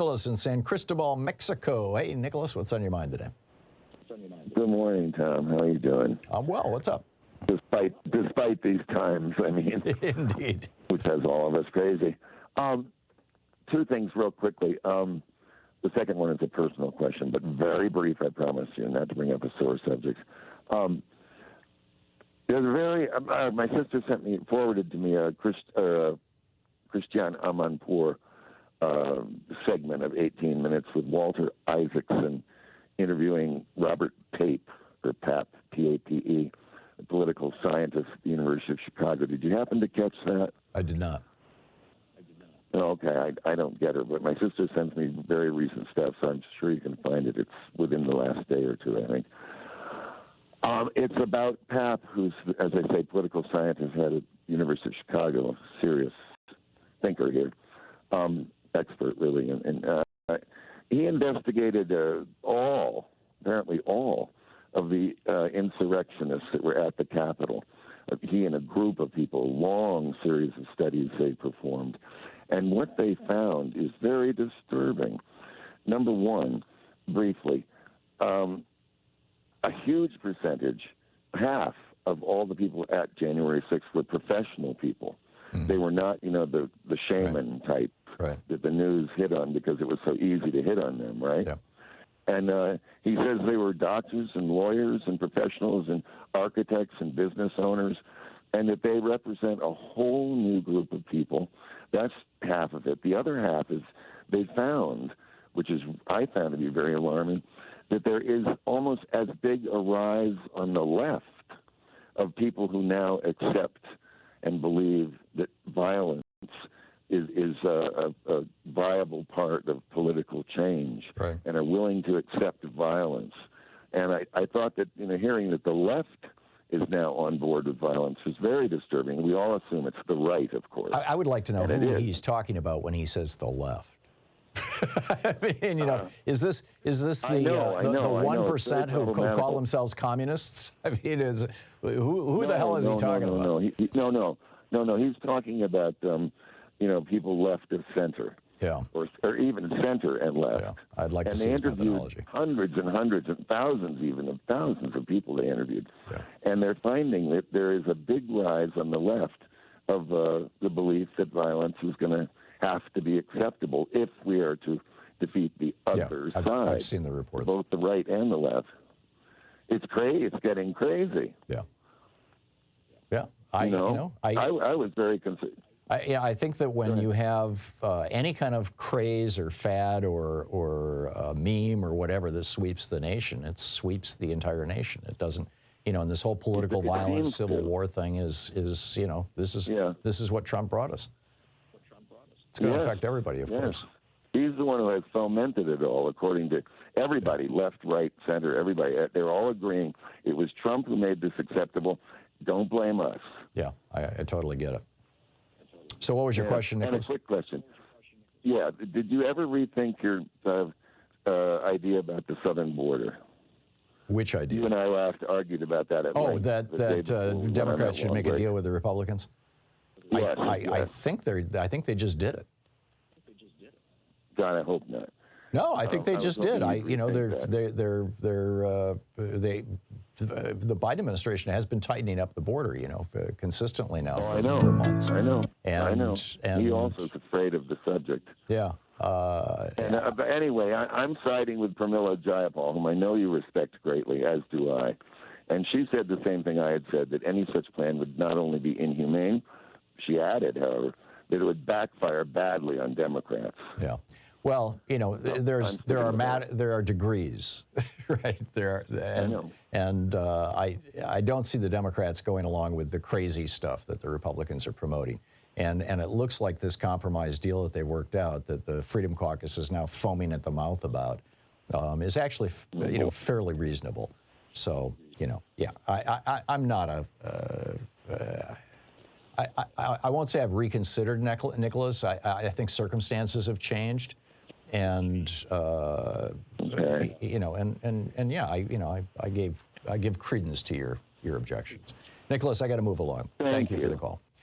Nicholas in San Cristobal, Mexico. Hey, Nicholas, what's on your mind today? Good morning, Tom. How are you doing? I'm well. What's up? Despite these times, I mean. Indeed. Which has all of us crazy. Two things real quickly. The second one is a personal question, but very brief, I promise you, not to bring up a sore subject. There's a very, my sister forwarded to me a Christian Amanpour segment of 18 minutes with Walter Isaacson interviewing Robert Pape, or Pape, P-A-P-E, a political scientist at the University of Chicago. Did you happen to catch that? I did not. Okay, I don't get her, but my sister sends me very recent stuff, so I'm sure you can find it. It's within the last day or two, I think. It's about Pape, who's, as I say, political scientist at the University of Chicago, serious thinker here, expert really, and he investigated apparently all of the insurrectionists that were at the Capitol. He and a group of people, a long series of studies they performed. And what they found is very disturbing. Number one, briefly, a huge percentage, half of all the people at January 6th were professional people. Mm. They were not, the shaman type that the news hit on because it was so easy to hit on them, right? Yeah. And he says they were doctors and lawyers and professionals and architects and business owners, and that they represent a whole new group of people. That's half of it. The other half is they found, which is I found to be very alarming, that there is almost as big a rise on the left of people who now accept and believe that violence is a viable part of political change, and are willing to accept violence. And I thought that, hearing that the left is now on board with violence is very disturbing. We all assume it's the right, of course. I would like to know who he's talking about when he says the left. I mean, is this the 1% who call themselves communists? I mean, who the hell is he talking about? No. He's talking about people left of center. Yeah. Or even center and left. Yeah. I'd like to see his methodology. Hundreds and hundreds and thousands of people they interviewed. Yeah. And they're finding that there is a big rise on the left of the belief that violence is going to have to be acceptable if we are to defeat the other side. I've seen the reports. Both the right and the left. It's crazy. It's getting crazy. Yeah. Yeah. I was very concerned. I think that when you have any kind of craze or fad or meme or whatever that sweeps the nation, it sweeps the entire nation. It doesn't, and this whole political violence, civil war thing is this is what Trump brought us. It's going to affect everybody, of course. He's the one who has fomented it all, according to everybody, left, right, center, everybody. They're all agreeing it was Trump who made this acceptable. Don't blame us. Yeah, I totally get it. So what was your question, Nicholas? And a quick question. Yeah, did you ever rethink your idea about the southern border? Which idea? You and I last argued about that. That Democrats should make a deal with the Republicans? Yes, I think they just did it. God, I hope not. No, I think they just did. The Biden administration has been tightening up the border, consistently now for months. I know. And he also is afraid of the subject. Yeah. But anyway, I'm siding with Pramila Jayapal, whom I know you respect greatly, as do I. And she said the same thing I had said, that any such plan would not only be inhumane, she added, however, that it would backfire badly on Democrats. Yeah. Well, there are degrees, right? I don't see the Democrats going along with the crazy stuff that the Republicans are promoting. And it looks like this compromise deal that they worked out, that the Freedom Caucus is now foaming at the mouth about, is actually, fairly reasonable. So, yeah, I'm not I won't say I've reconsidered Nicholas. I think circumstances have changed, and I give credence to your objections. Nicholas, I got to move along. Thank you for the call.